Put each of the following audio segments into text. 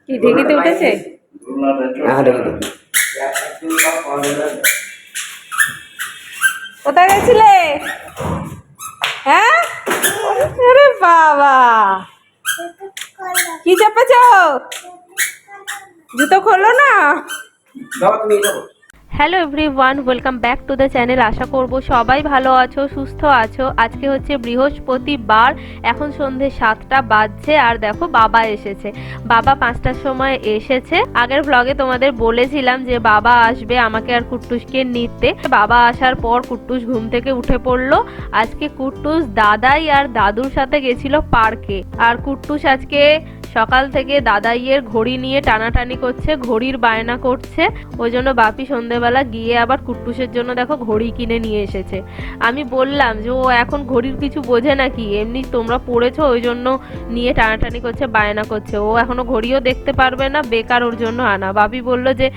কি ঢেকিতে উঠেছে? হ্যাঁ ঢেকিতে। কোথায় গেছিলে? হ্যাঁ, আরে বাবা, কি চাপেছ? জুতো খোলো না। Hello everyone, welcome back to the channel. আশা করব সবাই ভালো আছো, সুস্থ আছো। আজকে হচ্ছে বৃহস্পতিবার, এখন সন্ধে 7টা বাজছে। আর দেখো বাবা এসেছে। বাবা 5টার সময় এসেছে। আগের ব্লগে তোমাদের বলেছিলাম যে বাবা আসবে আমাকে আর কুট্টুসকে নিতে। বাবা আসার পর কুট্টুস ঘুম থেকে উঠে পড়লো। আজকে কুট্টুস দাদাই আর দাদুর সাথে গেছিল পার্কে। আর কুট্টুস আজকে সকাল থেকে দাদাইয়ের ঘড়ি নিয়ে টানাটানি করছে, ঘড়ির বায়না করছে। ওই জন্য বাপি সন্ধেবেলা গিয়ে আবার কুট্টুসের জন্য দেখো ঘড়ি কিনে নিয়ে এসেছে। আমি বললাম যে ও এখন ঘড়ির কিছু বোঝে নাকি, এমনি তোমরা পড়েছো ওই জন্য নিয়ে টানাটানি করছে, বায়না করছে। ও এখনো ঘড়িও দেখতে পারবে না, বেকার ওর জন্য আনা। বাপি বলল যে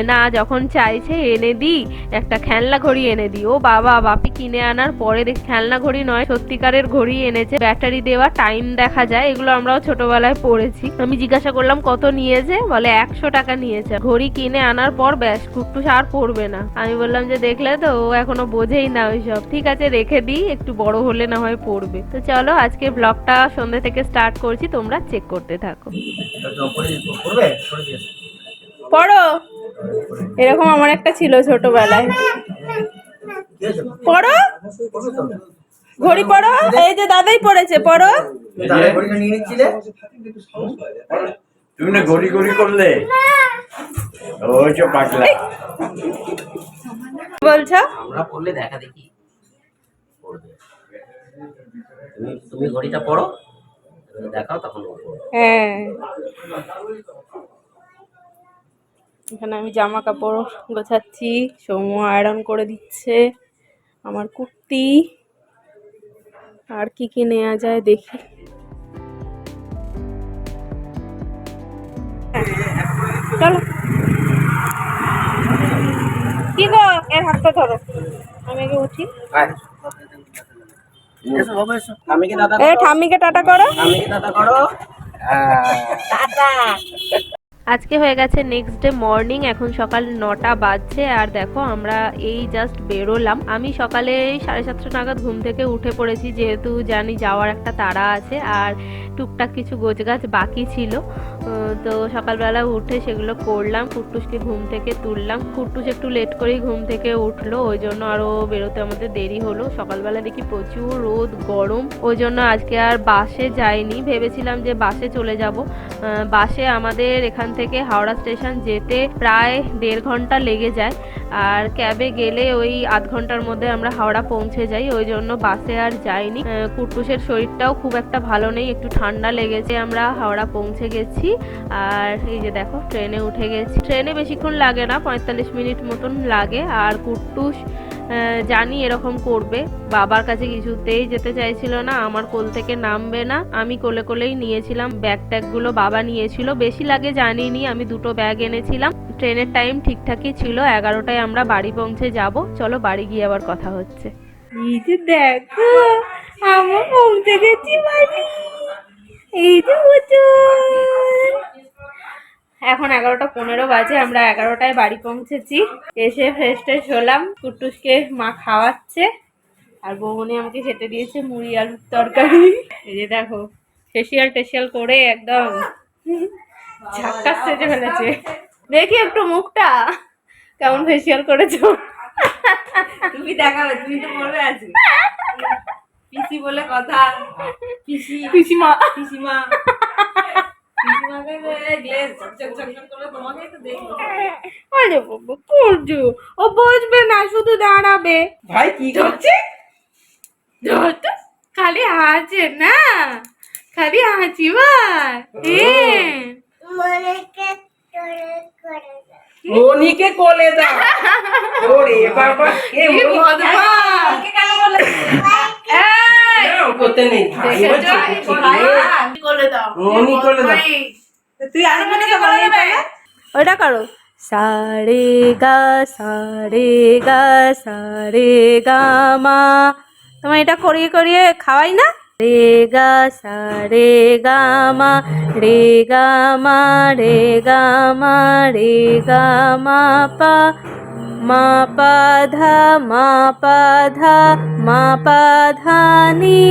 না, যখন চাইছে এনে দিই, একটা খেলনা ঘড়ি এনে দিই। ও বাবা, বাপি কিনে আনার পরে দেখি খেলনা ঘড়ি নয়, সত্যিকারের ঘড়ি এনেছে, ব্যাটারি দেওয়া, টাইম দেখা যায়। এগুলো আমরাও ছোটবেলায় পড়েছি। আমি জিজ্ঞাসা করলাম কত নিয়েছে, বলে 100 টাকা নিয়েছে। ঘড়ি কিনে আনার পর ব্যাস কুট্টুস আর পড়বে না। আমি বললাম যে দেখলে তো, ও এখনো বোঝেই না ওইসব। ঠিক আছে, রেখে দিই, একটু বড় হলে না হয় পড়বে। তো চলো আজকে ব্লগটা সন্ধ্যে থেকে স্টার্ট করছি, তোমরা চেক করতে থাকো। পড়ো, এরকম আমার একটা ছিল ছোটবেলায়। পড়ো, ঘড়ি পড়ো। এই যে দাদাই পড়েছে, পড়ো। তুমি না ঘড়ি ঘড়ি করলে, ওই যে পাগলা বলছো আমরা পড়লে দেখা দেখি পড়বে। তুমি ঘড়িটা পড়ো, দেখাও, তখন হ্যাঁ। এখানে আমি জামা কাপড় গোছাচ্ছি, সৌম্য আয়রন করে দিচ্ছে আমার কুর্তি। আর কি কি নেওয়া যায় দেখি। চলো, কি গো, এর হাতটা ধরো, আমি আগে উঠি। ঠাম্মিকে টাটা করো। আজকে হয়ে গেছে নেক্সট ডে মর্নিং। এখন সকাল 9টা বাজছে। আর দেখো আমরা এই জাস্ট বেরোলাম। আমি সকালে 7:30 নাগাদ ঘুম থেকে উঠে পড়েছি, যেহেতু জানি যাওয়ার একটা তাড়া আছে আর টুকটাক কিছু গোছগাছ বাকি ছিল। তো সকালবেলা উঠে সেগুলো করলাম, কুট্টুসকে ঘুম থেকে তুললাম। কুট্টুস একটু লেট করেই ঘুম থেকে উঠলো, ওই জন্য আরও বেরোতে আমাদের দেরি হলো। সকালবেলা দেখি প্রচুর রোদ, গরম, ওই জন্য আজকে আর বাসে যাইনি। ভেবেছিলাম যে বাসে চলে যাব। বাসে আমাদের এখান থেকে হাওড়া স্টেশন যেতে প্রায় 1.5 ঘন্টা লেগে যায়, আর ক্যাবে গেলে ওই আধ ঘন্টার মধ্যে আমরা হাওড়া পৌঁছে যাই। ওই জন্য বাসে আর যাইনি। কুট্টুসের শরীরটাও খুব একটা ভালো নেই, একটু ঠান্ডা লেগেছে। আমরা হাওড়া পৌঁছে গেছি। আর এই যে দেখো ট্রেনে উঠে গেছি। ট্রেনে বেশিক্ষণ লাগে না, 45 মিনিট মতন লাগে। আর কুট্টুস জানি এরকম করবে, বাবার কাছে কিছুতেই যেতে চাইছিল না, আমার কোল থেকে নামবে না। আমি কোলে কোলেই নিয়েছিলাম, ব্যাগ ট্যাগগুলো বাবা নিয়েছিল। বেশি লাগে জানিনি, আমি 2টো ব্যাগ এনেছিলাম। ট্রেনের টাইম ঠিকঠাকই ছিল, 11টায় আমরা বাড়ি পৌঁছে যাব। চলো বাড়ি গিয়ে আবার কথা হচ্ছে। এই যে দেখো, আমরা পৌঁছে গেছি বাড়ি। এই যে এখন 11টা 15 বাজে, আমরা 11টায় বাড়ি পৌঁছেছি। এসে ফ্রেশ ট্রেশ হলাম, কুট্টুসকে মা খাওয়াচ্ছে আর বৌমনি আমাকে খেতে দিয়েছে মুড়ি আলুর তরকারি। এই যে দেখো ফেসিয়াল টেসিয়াল করে একদম ঝাক্কাস সেজে ফেলেছে। দেখি একটু মুখটা কেমন ফেসিয়াল করেছো। তুমি দেখাবে, তুমি তো বলবে আছি পিসি বলে কথা। পিসি পিসিমা পিসিমা পিসিমাকে গ্লেজ ঝকঝক ঝকঝক করে তোমাকেই তো দেখবো। আরে বাবা করছো, ও বসবে না, শুধু দাঁড়াবে। ভাই কি করছে? খালি হাসে না, খালি হাসি ভাই। মনিকে কোলে দাও। ওরে বাবা, কে বদমাশ, কে কেন বলে? এই করতে নেই, কোলে দাও, মনি কোলে দাও। তুই আর মনে তো বলে যাবে। ওটা করো, সারে গা সারে গা সারে গা মা। তোমার এটা করিয়ে করিয়ে খাওয়াই না, রে গা সা রে গা মা রে গা মা রে গা মা রে গা মা পা ধা মা পা ধা মা পা ধা নি।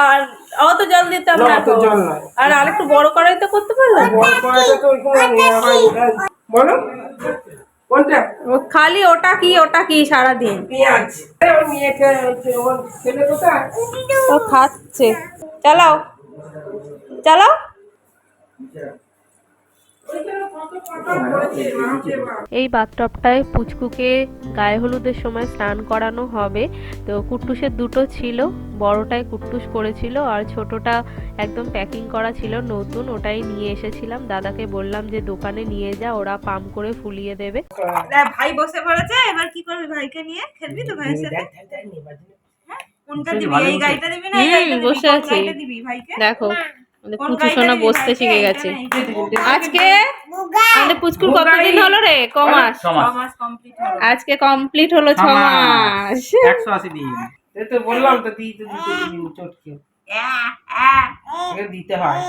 আর অত জল দিতাম না তো, আর আরেকটু বড় কড়াইতে করতে পারলো। বলো কোনটা? খালি ওটা কি সারাদিন পেঁয়াজ। ছেলে কোথায়? ও খাচ্ছে। চালাও চালাও। এই বাথটবটায় পুচকুকে গায়ে হলুদের সময় স্নান করানো হবে। তো কুট্টুসের দুটো ছিল, বড়টাই কুট্টুস করেছিল আর ছোটটা একদম প্যাকিং করা ছিল নতুন, ওটাই নিয়ে এসেছিলাম। দাদাকে বললাম যে দোকানে নিয়ে যা, ওরা পাম্প করে ফুলিয়ে দেবে। ভাই বসে পড়েছে, এবার কি করবি? ভাইকে নিয়ে খেলবি তো ভাইয়ের সাথে? কোনটা দিবি? এই গাড়িটা দিবি না এই গাড়িটা দিবি? বসে কোন আছে গাড়িটা দিবি ভাইকে? দেখো আমাদের কোন পুচু গাড়িটা সোনা দিবি বসতে ভাইকে? শিখে এইটা গেছে। না, এইটা? আজকে আমাদের পুচকুর কতদিন হলো রে? কমাস? 6 মাস কমপ্লিট হলো। আজকে কমপ্লিট হলো 6 মাস। 180 দিন। এই তো বললাম তো দিতে চটকে এগুলো দিতে হয়।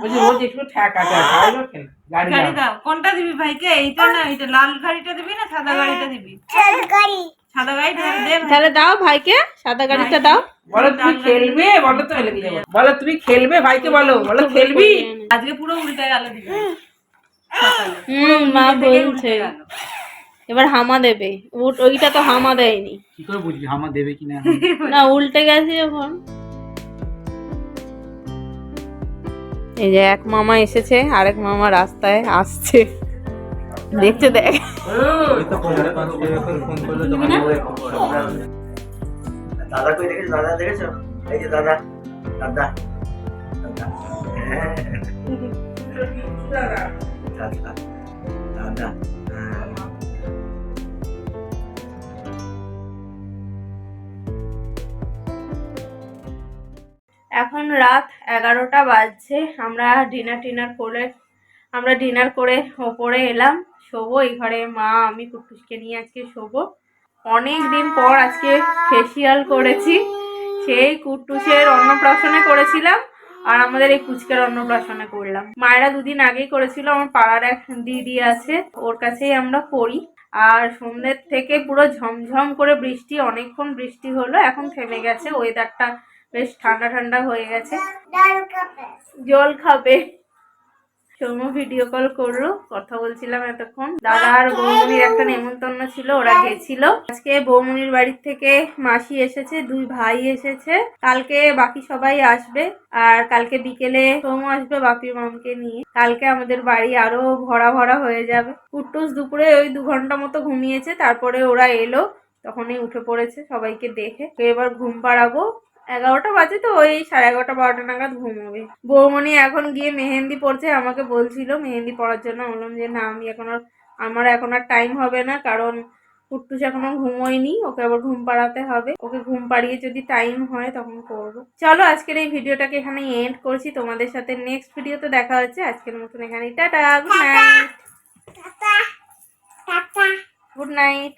বলছি রোজ একটু ঠেকাতে হয়, খাইলো খেলে গাড়ি গাড়ি দাও। দাও। কোনটা দিবি ভাইকে? এইটা না এইটা? লাল গাড়িটা দিবি না সাদা গাড়িটা দিবি? সাদা গাড়িটা দে ভাই। তাহলে দাও ভাইকে সাদা গাড়িটা দাও। বলো তুমি খেলবে, বলো তো এলে কি যাবো। বলো তুমি খেলবে, ভাইকে বলো বলো খেলবি। আজকে পুরো উল্টে গেল দিবি। মা নিজে থেকেই বলছে উল্টে গেল। এবার হামা দেবে। ওইটা তো হামা দেয়নি। কি করে বুঝবি হামা দেবে কিনা? না উল্টে গেছে যখন। এই যে এক মামা এসেছে, আরেক মামা রাস্তায় আসছে, দেখতে দেখ। দাদা কই দেখেছো? দাদা দেখেছো? এই যে দাদা দাদা দাদা দাদা দাদা। এখন রাত 11টা বাজছে। আমরা ডিনার করে ওপরে এলাম শোবো। এই ঘরে মা আমি কুট্টুসকে নিয়ে আজকে শোবো। অনেক দিন পর আজকে ফেসিয়াল করেছি। সেই কুট্টুসের অন্নপ্রাশনে করেছিলাম আর আমাদের এই কুচকের অন্নপ্রাশনে করলাম। মায়েরা দুদিন আগেই করেছিল। আমার পাড়ার এক দিদি আছে, ওর কাছেই আমরা করি। আর সন্ধ্যের থেকে পুরো ঝমঝম করে বৃষ্টি, অনেকক্ষণ বৃষ্টি হলো, এখন থেমে গেছে। ওয়েদারটা বেশ ঠান্ডা ঠান্ডা হয়ে গেছে। জল খাবে। সৌম্য ভিডিও কল করলো, কথা বলছিলাম এতক্ষণ। দাদা আর বৌমনির একটা নেমন্তন্ন ছিল, ওরা গেছিল। আজকে বৌমনির বাড়ির থেকে মাসি এসেছে, 2 ভাই এসেছে। কালকে বাকি সবাই আসবে আর কালকে বিকেলে সৌম্য আসবে বাপির মামকে নিয়ে। কালকে আমাদের বাড়ি আরো ভরা ভরা হয়ে যাবে। কুট্টুস দুপুরে ওই 2 ঘন্টা মতো ঘুমিয়েছে, তারপরে ওরা এলো, তখনই উঠে পড়েছে সবাইকে দেখে। তো এবার ঘুম পাড়াবো। 11টা বাজে, তো ওই 11:30 12টা নাগাদ ঘুমোবে। বৌমনি এখন গিয়ে মেহেন্দি পড়ছে, আমাকে বলছিল মেহেন্দি পড়ার জন্য। বললাম যে না, আমার এখন আর টাইম হবে না, কারণ কুট্টুস এখনো ঘুমোয়নি, ওকে আবার ঘুম পাড়াতে হবে। ওকে ঘুম পাড়িয়ে যদি টাইম হয় তখন করবো। চলো আজকের এই ভিডিওটাকে এখানে এন্ড করছি। তোমাদের সাথে নেক্সট ভিডিওতে দেখা হচ্ছে। আজকের মতন এখানে tata, good night. Good night.